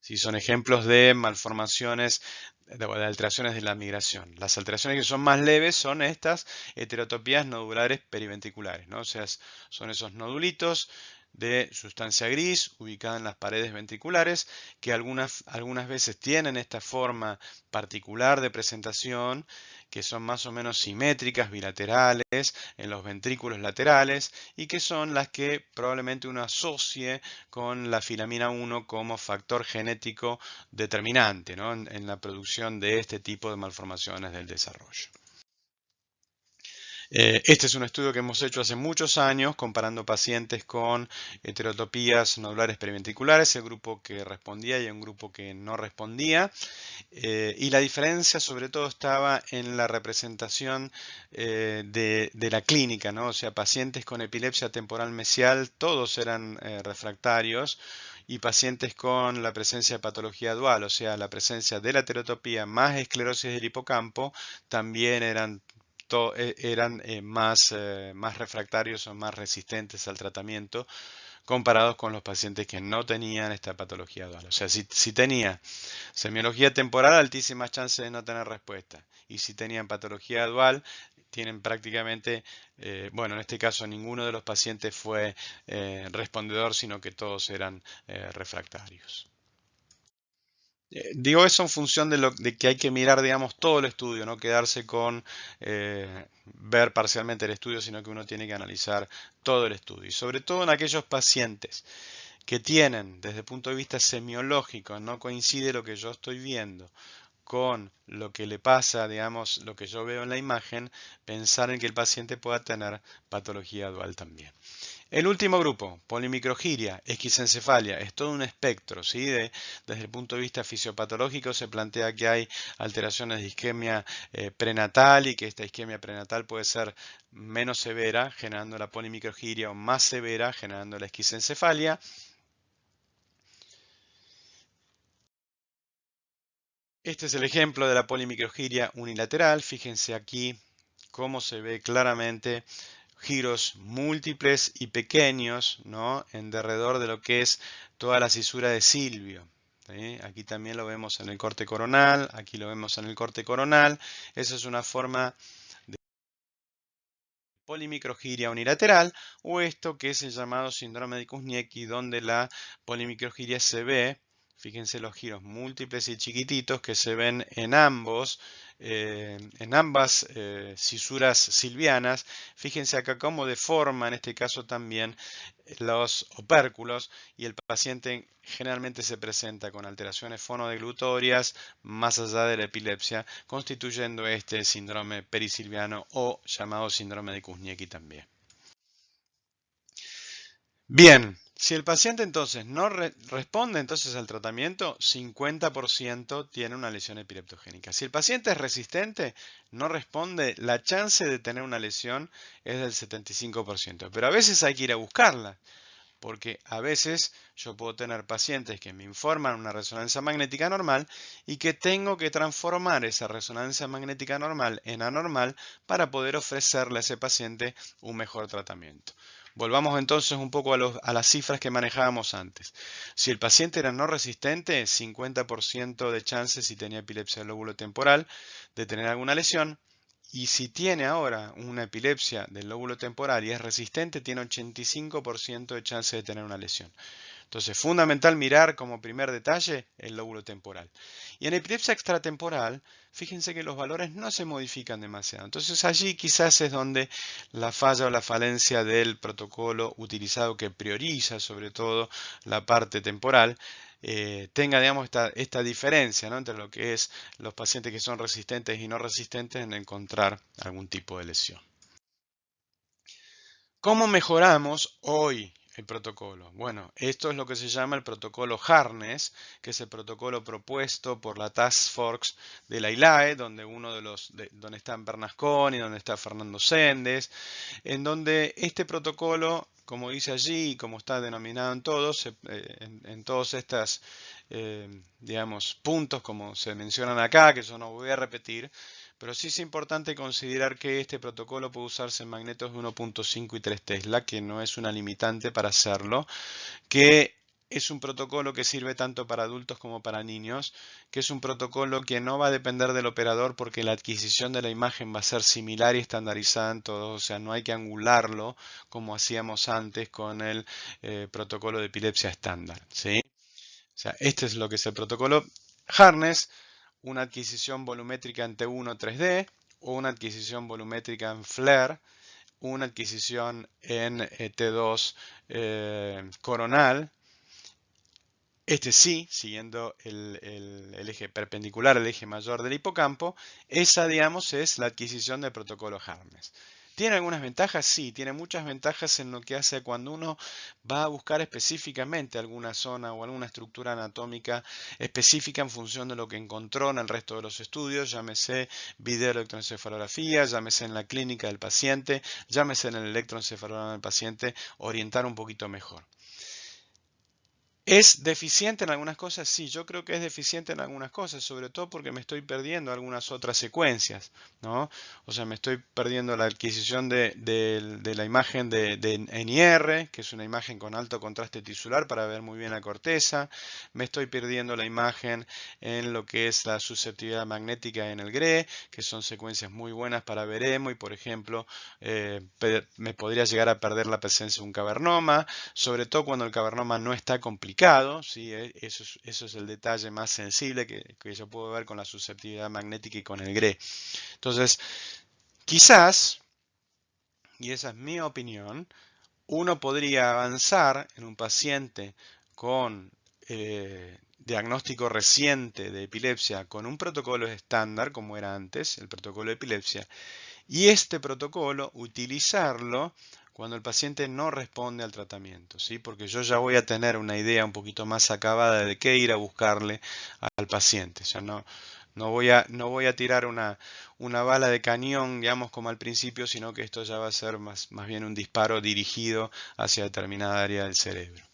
Speaker 1: Sí, son ejemplos de malformaciones, de alteraciones de la migración. Las alteraciones que son más leves son estas heterotopías nodulares periventriculares, ¿no? O sea, son esos nodulitos de sustancia gris ubicada en las paredes ventriculares que algunas veces tienen esta forma particular de presentación, que son más o menos simétricas, bilaterales, en los ventrículos laterales, y que son las que probablemente uno asocie con la filamina 1 como factor genético determinante, ¿no? en la producción de este tipo de malformaciones del desarrollo. Este es un estudio que hemos hecho hace muchos años comparando pacientes con heterotopías nodulares periventriculares, el grupo que respondía y un grupo que no respondía. Y la diferencia sobre todo estaba en la representación de la clínica, ¿no? O sea, pacientes con epilepsia temporal mesial, todos eran refractarios, y pacientes con la presencia de patología dual, o sea, la presencia de la heterotopía más esclerosis del hipocampo, también eran más refractarios o más resistentes al tratamiento comparados con los pacientes que no tenían esta patología dual. O sea, si tenía semiología temporal, altísimas chances de no tener respuesta. Y si tenían patología dual, tienen prácticamente, bueno, en este caso ninguno de los pacientes fue respondedor, sino que todos eran refractarios. Digo eso en función de que hay que mirar, digamos, todo el estudio, no quedarse con ver parcialmente el estudio, sino que uno tiene que analizar todo el estudio. Y sobre todo en aquellos pacientes que tienen, desde el punto de vista semiológico, no coincide lo que yo estoy viendo con lo que le pasa, digamos, lo que yo veo en la imagen, pensar en que el paciente pueda tener patología dual también. El último grupo, polimicrogiria, esquizencefalia, es todo un espectro, ¿sí? Desde el punto de vista fisiopatológico se plantea que hay alteraciones de isquemia prenatal y que esta isquemia prenatal puede ser menos severa, generando la polimicrogiria, o más severa, generando la esquizencefalia. Este es el ejemplo de la polimicrogiria unilateral. Fíjense aquí cómo se ve claramente giros múltiples y pequeños, ¿no? En derredor de lo que es toda la cisura de Silvio. ¿Sí? Aquí también lo vemos en el corte coronal, aquí lo vemos en el corte coronal. Esa es una forma de polimicrogiria unilateral, o esto que es el llamado síndrome de Kuzniecki, donde la polimicrogiria se ve. Fíjense los giros múltiples y chiquititos que se ven en ambas cisuras silvianas. Fíjense acá cómo deforma en este caso también los opérculos, y el paciente generalmente se presenta con alteraciones fonodeglutorias más allá de la epilepsia, constituyendo este síndrome perisilviano o llamado síndrome de Kuzniecki también. Bien, Si el paciente entonces no responde entonces al tratamiento, 50% tiene una lesión epileptogénica. Si el paciente es resistente, no responde, la chance de tener una lesión es del 75%. Pero a veces hay que ir a buscarla, porque a veces yo puedo tener pacientes que me informan una resonancia magnética normal y que tengo que transformar esa resonancia magnética normal en anormal para poder ofrecerle a ese paciente un mejor tratamiento. Volvamos entonces un poco a las cifras que manejábamos antes. Si el paciente era no resistente, 50% de chances si tenía epilepsia del lóbulo temporal de tener alguna lesión. Y si tiene ahora una epilepsia del lóbulo temporal y es resistente, tiene 85% de chance de tener una lesión. Entonces, fundamental mirar como primer detalle el lóbulo temporal. Y en epilepsia extratemporal, fíjense que los valores no se modifican demasiado. Entonces, allí quizás es donde la falla o la falencia del protocolo utilizado, que prioriza sobre todo la parte temporal, tenga, digamos, esta diferencia, ¿no?, entre lo que es los pacientes que son resistentes y no resistentes en encontrar algún tipo de lesión. ¿Cómo mejoramos hoy el protocolo? Bueno, esto es lo que se llama el protocolo Harness, que es el protocolo propuesto por la Task Force de la ILAE, donde donde está Bernasconi, donde está Fernando Sendes, en donde este protocolo, como dice allí y como está denominado en todos, en todos estos, digamos, puntos, como se mencionan acá, que yo no voy a repetir, pero sí es importante considerar que este protocolo puede usarse en magnetos de 1.5 y 3 Tesla, que no es una limitante para hacerlo, que es un protocolo que sirve tanto para adultos como para niños, que es un protocolo que no va a depender del operador porque la adquisición de la imagen va a ser similar y estandarizada en todos, o sea, no hay que angularlo como hacíamos antes con el protocolo de epilepsia estándar, ¿sí? O sea, este es lo que es el protocolo Harness, una adquisición volumétrica en T1 3D o una adquisición volumétrica en FLAIR, una adquisición en T2 coronal. Este sí, siguiendo el eje perpendicular al eje mayor del hipocampo, esa, digamos, es la adquisición del protocolo Harness. ¿Tiene algunas ventajas? Sí, tiene muchas ventajas en lo que hace cuando uno va a buscar específicamente alguna zona o alguna estructura anatómica específica en función de lo que encontró en el resto de los estudios, llámese videoelectroencefalografía, llámese en la clínica del paciente, llámese en el electroencefalograma del paciente, orientar un poquito mejor. ¿Es deficiente en algunas cosas? Sí, yo creo que es deficiente en algunas cosas, sobre todo porque me estoy perdiendo algunas otras secuencias, ¿no? O sea, me estoy perdiendo la adquisición de la imagen de NIR, que es una imagen con alto contraste tisular para ver muy bien la corteza. Me estoy perdiendo la imagen en lo que es la susceptibilidad magnética en el GRE, que son secuencias muy buenas para ver emo y, por ejemplo, me podría llegar a perder la presencia de un cavernoma, sobre todo cuando el cavernoma no está complicado. ¿Sí? Eso es el detalle más sensible que yo puedo ver con la susceptibilidad magnética y con el GRE. Entonces, quizás, y esa es mi opinión, uno podría avanzar en un paciente con diagnóstico reciente de epilepsia con un protocolo estándar, como era antes, el protocolo de epilepsia, y este protocolo utilizarlo cuando el paciente no responde al tratamiento, ¿sí? Porque yo ya voy a tener una idea un poquito más acabada de qué ir a buscarle al paciente. O sea, no voy a tirar una bala de cañón, digamos, como al principio, sino que esto ya va a ser más bien un disparo dirigido hacia determinada área del cerebro.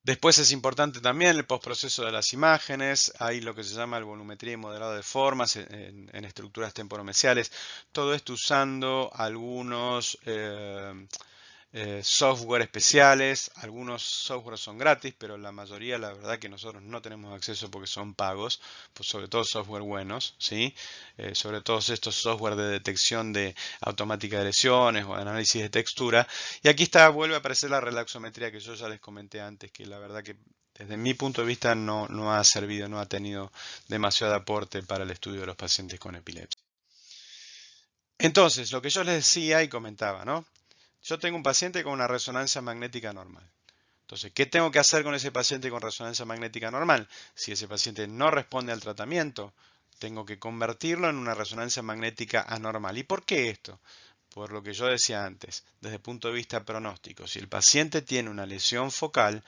Speaker 1: Después es importante también el postproceso de las imágenes, hay lo que se llama el volumetría y modelado de formas en estructuras temporomesiales, todo esto usando algunos software especiales, algunos software son gratis, pero la mayoría la verdad que nosotros no tenemos acceso porque son pagos, pues sobre todo software buenos, ¿sí? Sobre todo estos software de detección de automática de lesiones o de análisis de textura. Y aquí vuelve a aparecer la relaxometría que yo ya les comenté antes, que la verdad que desde mi punto de vista no ha servido, no ha tenido demasiado aporte para el estudio de los pacientes con epilepsia. Entonces, lo que yo les decía y comentaba, ¿no? Yo tengo un paciente con una resonancia magnética normal. Entonces, ¿qué tengo que hacer con ese paciente con resonancia magnética normal? Si ese paciente no responde al tratamiento, tengo que convertirlo en una resonancia magnética anormal. ¿Y por qué esto? por lo que yo decía antes, desde el punto de vista pronóstico. Si el paciente tiene una lesión focal,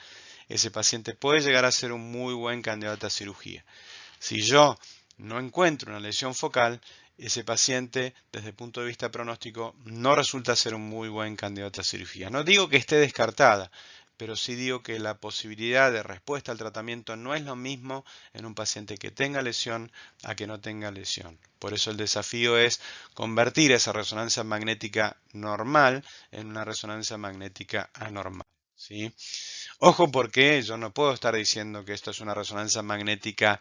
Speaker 1: ese paciente puede llegar a ser un muy buen candidato a cirugía. Si yo no encuentro una lesión focal, ese paciente, desde el punto de vista pronóstico, no resulta ser un muy buen candidato a cirugía. No digo que esté descartada, pero sí digo que la posibilidad de respuesta al tratamiento no es lo mismo en un paciente que tenga lesión a que no tenga lesión. Por eso el desafío es convertir esa resonancia magnética normal en una resonancia magnética anormal, ¿sí? Ojo, porque yo no puedo estar diciendo que esto es una resonancia magnética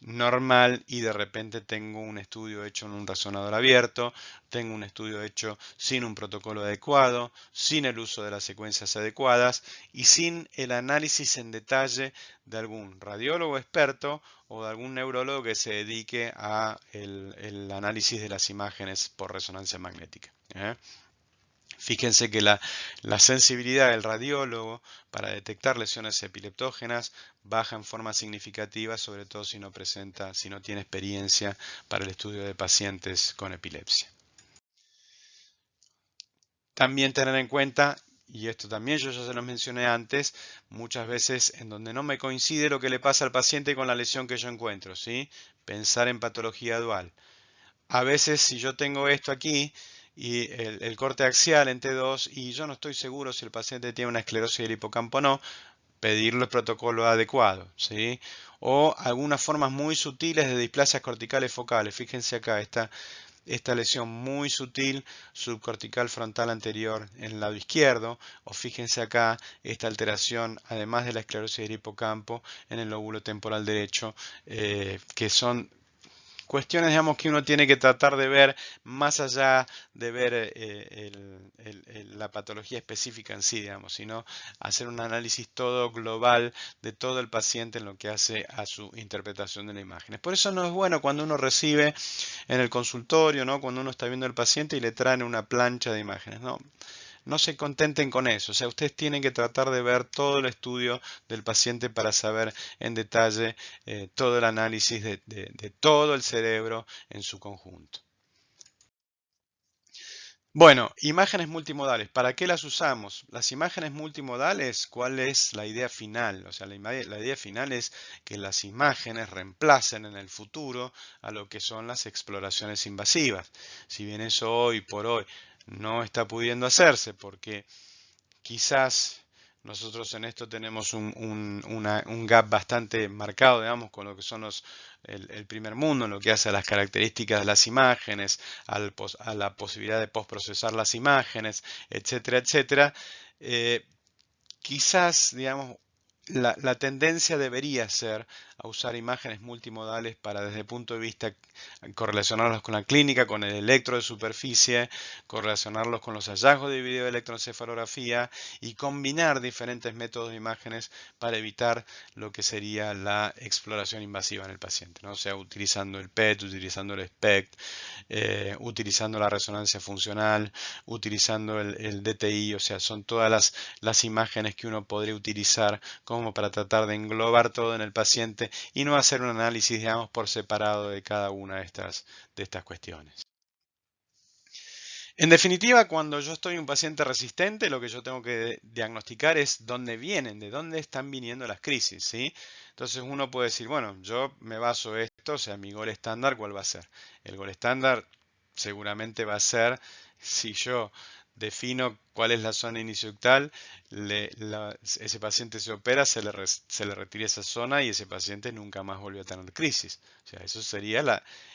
Speaker 1: normal y de repente tengo un estudio hecho en un resonador abierto, tengo un estudio hecho sin un protocolo adecuado, sin el uso de las secuencias adecuadas y sin el análisis en detalle de algún radiólogo experto o de algún neurólogo que se dedique a el análisis de las imágenes por resonancia magnética. Fíjense que la sensibilidad del radiólogo para detectar lesiones epileptógenas baja en forma significativa, sobre todo si no tiene experiencia para el estudio de pacientes con epilepsia. También tener en cuenta, y esto también yo ya se lo mencioné antes, muchas veces en donde no me coincide lo que le pasa al paciente con la lesión que yo encuentro, ¿sí? Pensar en patología dual. A veces si yo tengo esto aquí y el corte axial en T2 y yo no estoy seguro si el paciente tiene una esclerosis del hipocampo o no, pedirle el protocolo adecuado, ¿sí? O algunas formas muy sutiles de displasias corticales focales. Fíjense acá, esta lesión muy sutil subcortical frontal anterior en el lado izquierdo, o fíjense acá esta alteración, además de la esclerosis del hipocampo, en el lóbulo temporal derecho, que son cuestiones, digamos, que uno tiene que tratar de ver más allá de ver la patología específica en sí, digamos, sino hacer un análisis todo global de todo el paciente en lo que hace a su interpretación de las imágenes. Por eso no es bueno cuando uno recibe en el consultorio, ¿no? Cuando uno está viendo al paciente y le traen una plancha de imágenes, ¿no? No se contenten con eso, o sea, ustedes tienen que tratar de ver todo el estudio del paciente para saber en detalle todo el análisis de todo el cerebro en su conjunto. Bueno, imágenes multimodales, ¿para qué las usamos? Las imágenes multimodales, ¿cuál es la idea final? O sea, la idea final es que las imágenes reemplacen en el futuro a lo que son las exploraciones invasivas. Si bien eso hoy por hoy no está pudiendo hacerse porque quizás nosotros en esto tenemos un gap bastante marcado, digamos, con lo que son el primer mundo, en lo que hace a las características de las imágenes, a la posibilidad de postprocesar las imágenes, etcétera, etcétera. Quizás, digamos, la tendencia debería ser a usar imágenes multimodales para, desde el punto de vista, correlacionarlos con la clínica, con el electro de superficie, correlacionarlos con los hallazgos de videoelectroencefalografía y combinar diferentes métodos de imágenes para evitar lo que sería la exploración invasiva en el paciente, ¿no? O sea, utilizando el PET, utilizando el SPECT, utilizando la resonancia funcional, utilizando el DTI, o sea, son todas las imágenes que uno podría utilizar como para tratar de englobar todo en el paciente y no hacer un análisis, digamos, por separado de cada una de estas cuestiones. En definitiva, cuando yo estoy un paciente resistente, lo que yo tengo que diagnosticar es dónde vienen, de dónde están viniendo las crisis, ¿sí? Entonces uno puede decir, bueno, yo me baso esto, o sea, mi gol estándar, ¿cuál va a ser? El gol estándar seguramente va a ser, si yo defino cuál es la zona inicioictal, ese paciente se opera, se le retira esa zona y ese paciente nunca más vuelve a tener crisis. O sea, eso sería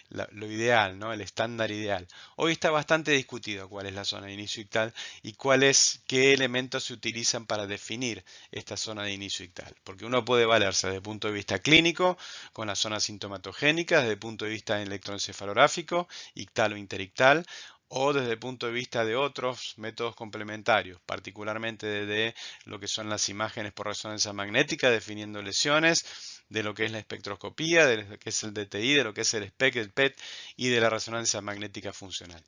Speaker 1: lo ideal, ¿no? El estándar ideal. Hoy está bastante discutido cuál es la zona de inicio ictal y qué elementos se utilizan para definir esta zona de inicio ictal. Porque uno puede valerse desde el punto de vista clínico, con las zonas sintomatogénicas, desde el punto de vista electroencefalográfico, ictal o interictal, o desde el punto de vista de otros métodos complementarios, particularmente de lo que son las imágenes por resonancia magnética, definiendo lesiones, de lo que es la espectroscopía, de lo que es el DTI, de lo que es el SPECT, el PET y de la resonancia magnética funcional.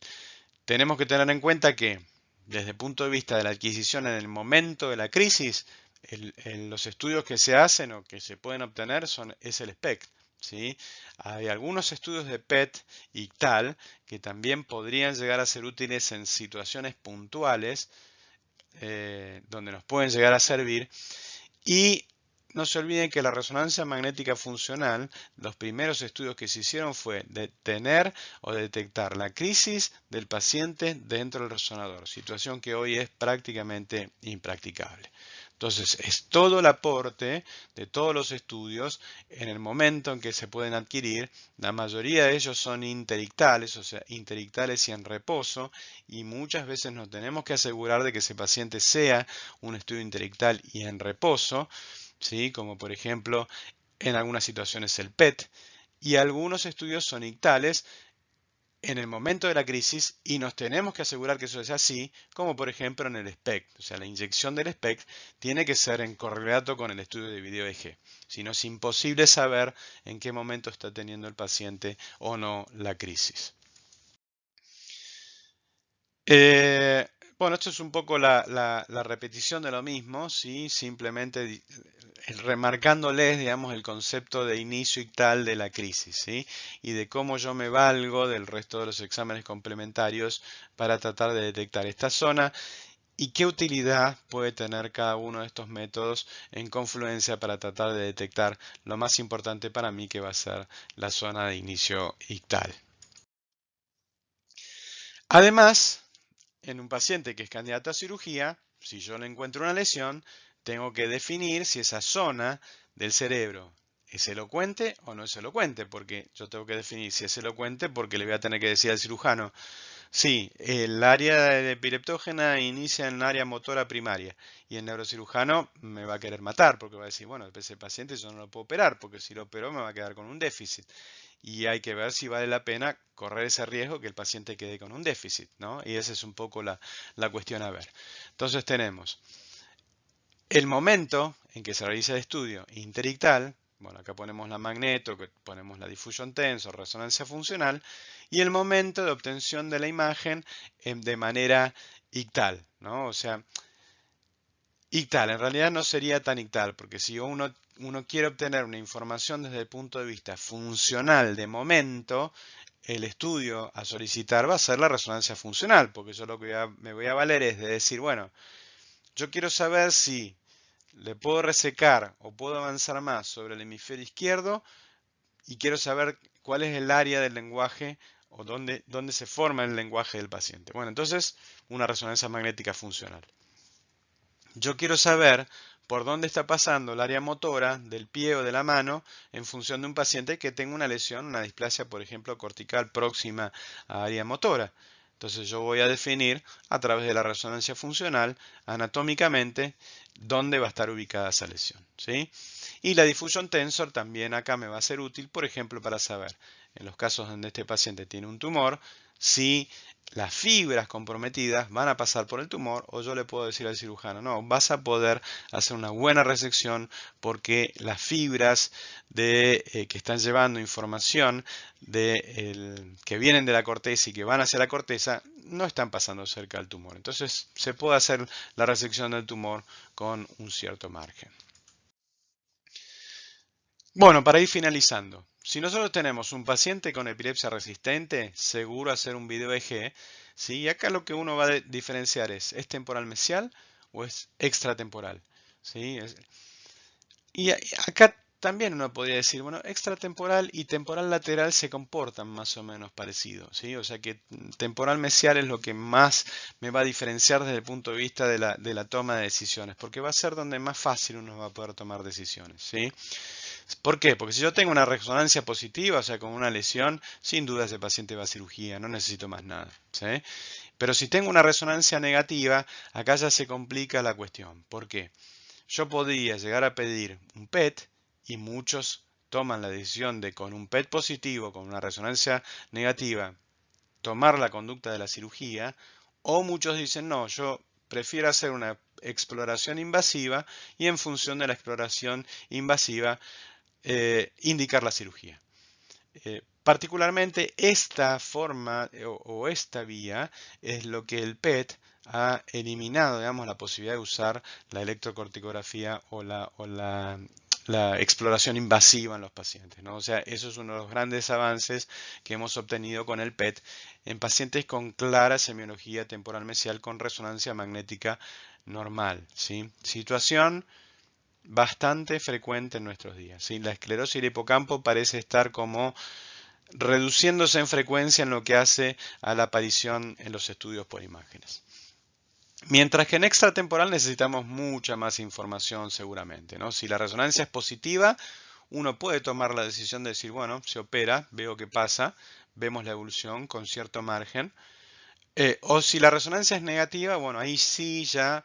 Speaker 1: Tenemos que tener en cuenta que desde el punto de vista de la adquisición en el momento de la crisis, los estudios que se hacen o que se pueden obtener es el SPECT. ¿sí? Hay algunos estudios de PET y tal que también podrían llegar a ser útiles en situaciones puntuales donde nos pueden llegar a servir. Y no se olviden que la resonancia magnética funcional, los primeros estudios que se hicieron fue detener o detectar la crisis del paciente dentro del resonador, situación que hoy es prácticamente impracticable. Entonces, es todo el aporte de todos los estudios en el momento en que se pueden adquirir. La mayoría de ellos son interictales, o sea, interictales y en reposo, y muchas veces nos tenemos que asegurar de que ese paciente sea un estudio interictal y en reposo, ¿sí? Como por ejemplo en algunas situaciones el PET, y algunos estudios son ictales en el momento de la crisis y nos tenemos que asegurar que eso sea así, como por ejemplo en el SPECT. O sea, la inyección del SPECT tiene que ser en correlato con el estudio de video EG. Si no, es imposible saber en qué momento está teniendo el paciente o no la crisis. Eh, bueno, esto es un poco la repetición de lo mismo, ¿sí? Simplemente remarcándoles, digamos, el concepto de inicio y tal de la crisis, ¿sí? Y de cómo yo me valgo del resto de los exámenes complementarios para tratar de detectar esta zona y qué utilidad puede tener cada uno de estos métodos en confluencia para tratar de detectar lo más importante para mí, que va a ser la zona de inicio ictal. Además, en un paciente que es candidato a cirugía, si yo le encuentro una lesión, tengo que definir si esa zona del cerebro es elocuente o no es elocuente, porque yo tengo que definir si es elocuente porque le voy a tener que decir al cirujano, sí, el área epileptógena inicia en el área motora primaria y el neurocirujano me va a querer matar porque va a decir, bueno, ese paciente yo no lo puedo operar porque si lo opero me va a quedar con un déficit y hay que ver si vale la pena correr ese riesgo que el paciente quede con un déficit, ¿no? Y esa es un poco la cuestión a ver. Entonces tenemos el momento en que se realiza el estudio interictal, bueno, acá ponemos la magneto, ponemos la diffusion tensor, resonancia funcional, y el momento de obtención de la imagen de manera ictal, ¿no? O sea, ictal, en realidad no sería tan ictal, porque si uno quiere obtener una información desde el punto de vista funcional de momento, el estudio a solicitar va a ser la resonancia funcional, porque yo lo que me voy a valer es de decir, bueno, yo quiero saber si le puedo resecar o puedo avanzar más sobre el hemisferio izquierdo y quiero saber cuál es el área del lenguaje o dónde se forma el lenguaje del paciente. Bueno, entonces una resonancia magnética funcional. Yo quiero saber por dónde está pasando el área motora del pie o de la mano en función de un paciente que tenga una lesión, una displasia, por ejemplo, cortical próxima a área motora. Entonces yo voy a definir a través de la resonancia funcional anatómicamente dónde va a estar ubicada esa lesión, ¿sí? Y la diffusion tensor también acá me va a ser útil, por ejemplo, para saber en los casos donde este paciente tiene un tumor, si las fibras comprometidas van a pasar por el tumor o yo le puedo decir al cirujano, no, vas a poder hacer una buena resección porque las fibras que están llevando información que vienen de la corteza y que van hacia la corteza no están pasando cerca del tumor. Entonces se puede hacer la resección del tumor con un cierto margen. Bueno, para ir finalizando, si nosotros tenemos un paciente con epilepsia resistente, seguro hacer un video EG, ¿sí? Y acá lo que uno va a diferenciar ¿es temporal mesial o es extratemporal? ¿Sí? Y acá también uno podría decir, bueno, extratemporal y temporal lateral se comportan más o menos parecidos, ¿sí? O sea que temporal mesial es lo que más me va a diferenciar desde el punto de vista de la toma de decisiones, porque va a ser donde más fácil uno va a poder tomar decisiones, ¿sí? ¿Por qué? Porque si yo tengo una resonancia positiva, o sea, con una lesión, sin duda ese paciente va a cirugía, no necesito más nada, ¿sí? Pero si tengo una resonancia negativa, acá ya se complica la cuestión. ¿Por qué? Yo podría llegar a pedir un PET y muchos toman la decisión de con un PET positivo, con una resonancia negativa, tomar la conducta de la cirugía, o muchos dicen, no, yo prefiero hacer una exploración invasiva y en función de la exploración invasiva indicar la cirugía. Particularmente esta forma o esta vía es lo que el PET ha eliminado, digamos, la posibilidad de usar la electrocorticografía o la la exploración invasiva en los pacientes, ¿no? O sea, eso es uno de los grandes avances que hemos obtenido con el PET en pacientes con clara semiología temporal mesial con resonancia magnética normal, ¿sí? Situación bastante frecuente en nuestros días, ¿sí? La esclerosis del hipocampo parece estar como reduciéndose en frecuencia en lo que hace a la aparición en los estudios por imágenes. Mientras que en extratemporal necesitamos mucha más información seguramente, ¿no? Si la resonancia es positiva, uno puede tomar la decisión de decir, bueno, se opera, veo qué pasa, vemos la evolución con cierto margen. O si la resonancia es negativa, bueno, ahí sí ya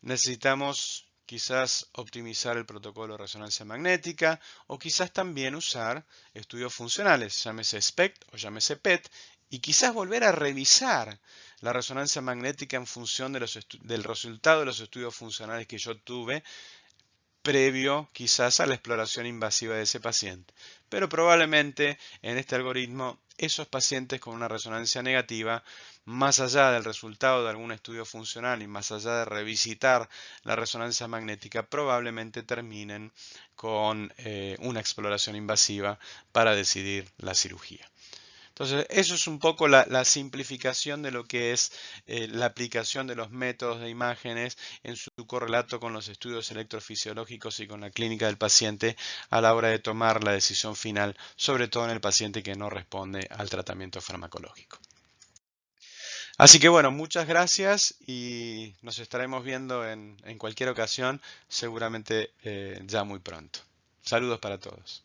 Speaker 1: necesitamos quizás optimizar el protocolo de resonancia magnética o quizás también usar estudios funcionales, llámese SPECT o llámese PET, y quizás volver a revisar la resonancia magnética en función de del resultado de los estudios funcionales que yo tuve previo quizás a la exploración invasiva de ese paciente. Pero probablemente en este algoritmo esos pacientes con una resonancia negativa, más allá del resultado de algún estudio funcional y más allá de revisitar la resonancia magnética, probablemente terminen con una exploración invasiva para decidir la cirugía. Entonces, eso es un poco la simplificación de lo que es la aplicación de los métodos de imágenes en su correlato con los estudios electrofisiológicos y con la clínica del paciente a la hora de tomar la decisión final, sobre todo en el paciente que no responde al tratamiento farmacológico. Así que bueno, muchas gracias y nos estaremos viendo en cualquier ocasión, seguramente ya muy pronto. Saludos para todos.